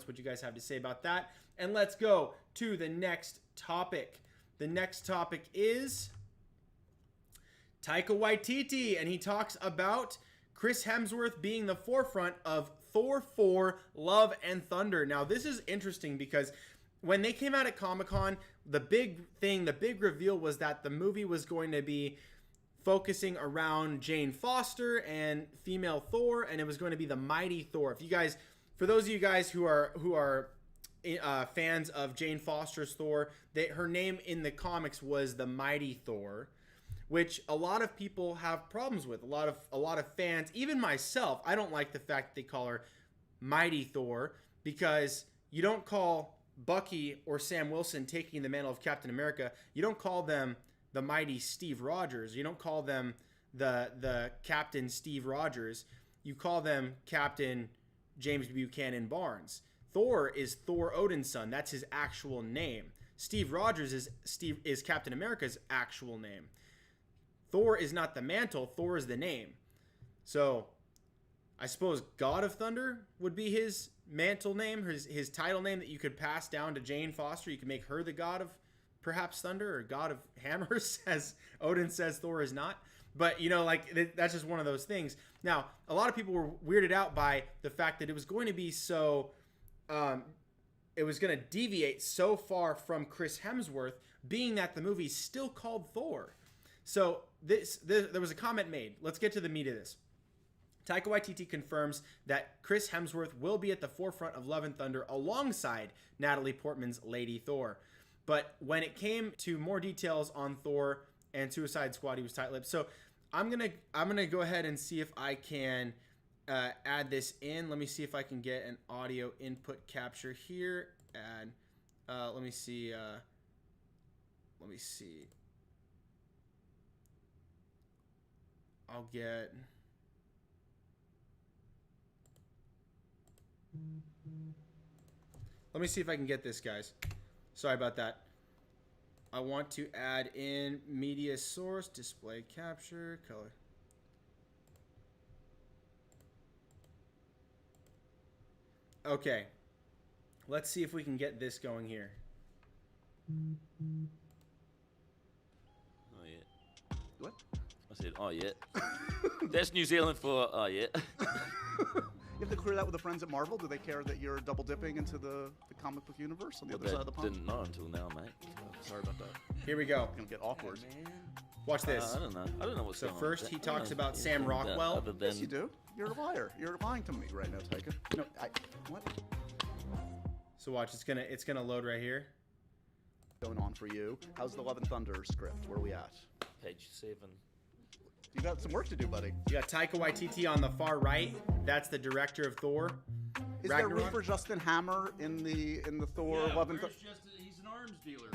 comments what you guys have to say about that. And let's go to the next topic. The next topic is Taika Waititi, and he talks about Chris Hemsworth being the forefront of Thor 4 Love and Thunder. Now, this is interesting because when they came out at Comic-Con, the big reveal was that the movie was going to be focusing around Jane Foster and female Thor, and it was going to be the Mighty Thor. For those of you guys who are fans of Jane Foster's Thor, her name in the comics was the Mighty Thor, which a lot of people have problems with. A lot of fans, even myself, I don't like the fact that they call her Mighty Thor, because you don't call Bucky or Sam Wilson taking the mantle of Captain America, you don't call them the Mighty Steve Rogers. You don't call them the Captain Steve Rogers. You call them Captain James Buchanan Barnes. Thor is Thor Odin's son. That's his actual name. Steve Rogers is Captain America's actual name. Thor is not the mantle. Thor is the name. So I suppose God of Thunder would be his mantle name, his title name that you could pass down to Jane Foster. You could make her the God of perhaps Thunder, or God of Hammers, as Odin says Thor is not. But, that's just one of those things. Now, a lot of people were weirded out by the fact that it was going to be so... it was going to deviate so far from Chris Hemsworth, being that the movie's still called Thor. So there was a comment made. Let's get to the meat of this. Taika Waititi confirms that Chris Hemsworth will be at the forefront of Love and Thunder alongside Natalie Portman's Lady Thor. But when it came to more details on Thor and Suicide Squad, he was tight-lipped. So I'm gonna go ahead and see if I can add this in. Let me see if I can get an audio input capture here. And let me see. I'll get... Let me see if I can get this, guys. Sorry about that. I want to add in media source, display capture, color. Okay. Let's see if we can get this going here. Oh, yeah. What? I said, oh, yeah. That's New Zealand for, oh, yeah. You have to clear that with the friends at Marvel. Do they care that you're double dipping into the comic book universe on the other side of the pond? Didn't know until now, mate. Oh, sorry about that. Here we go. It's gonna get awkward. Watch this. I don't know what's going on. So first he talks about Sam Rockwell. Yes, you do. You're a liar. You're lying to me right now, Taika. No, what? So watch. It's gonna load right here. Going on for you. How's the Love and Thunder script? Where are we at? Page 7. You got some work to do, buddy. You got Taika Waititi on the far right. That's the director of Thor. Is there room for Justin Hammer in the Thor Love and Thunder? He's an arms dealer.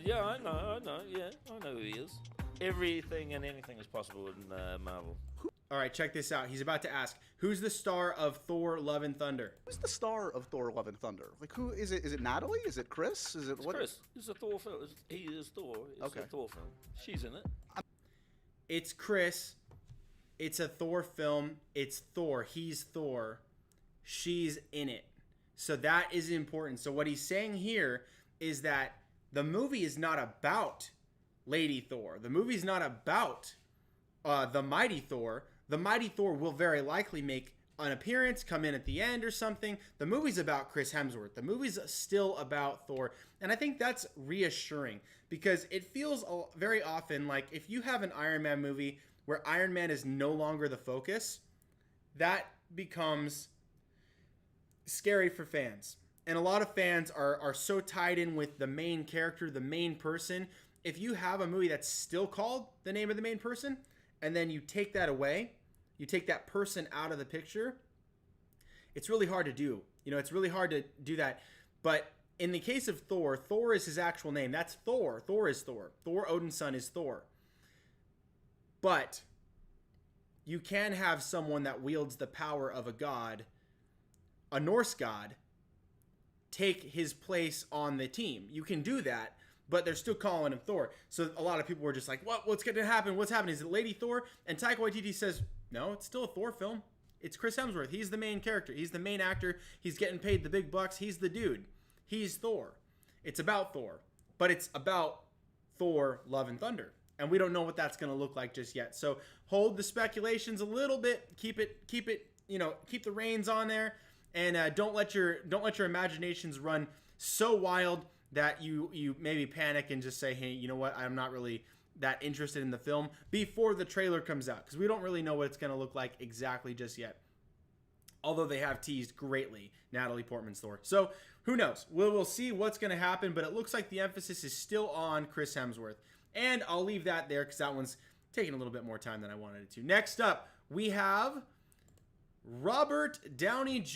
Yeah, I know. Yeah, I know who he is. Everything and anything is possible in Marvel. All right, check this out. He's about to ask, who's the star of Thor Love and Thunder? Who's the star of Thor Love and Thunder? Like, who is it? Is it Natalie? Is it Chris? Is it what? Chris. It's a Thor film. He is Thor. It's a Thor film. She's in it. It's Chris. It's a Thor film. It's Thor. He's Thor. She's in it. So that is important. So what he's saying here is that the movie is not about Lady Thor. The movie is not about the Mighty Thor. The Mighty Thor will very likely make an appearance, come in at the end or something. The movie's about Chris Hemsworth. The movie's still about Thor. And I think that's reassuring because it feels very often like if you have an Iron Man movie where Iron Man is no longer the focus, that becomes scary for fans. And a lot of fans are so tied in with the main character, the main person. If you have a movie that's still called the name of the main person, and then you take that away, you take that person out of the picture, it's really hard to do. It's really hard to do that. But in the case of Thor, Thor is his actual name. That's Thor. Thor is Thor. Thor Odin's son is Thor. But you can have someone that wields the power of a god, a Norse god, take his place on the team. You can do that, but they're still calling him Thor. So a lot of people were just like, what's going to happen? What's happening? Is it Lady Thor? And Taika Waititi says, no, it's still a Thor film. It's Chris Hemsworth. He's the main character. He's the main actor. He's getting paid the big bucks. He's the dude. He's Thor. It's about Thor, but it's about Thor, Love and Thunder. And we don't know what that's going to look like just yet. So hold the speculations a little bit. Keep it, keep the reins on there, and don't let your imaginations run so wild that you maybe panic and just say, hey, you know what? I'm not really that interested in the film before the trailer comes out, because we don't really know what it's going to look like exactly just yet. Although they have teased greatly Natalie Portman's Thor. So who knows? We'll see what's going to happen, but it looks like the emphasis is still on Chris Hemsworth. And I'll leave that there because that one's taking a little bit more time than I wanted it to. Next up, we have Robert Downey Jr.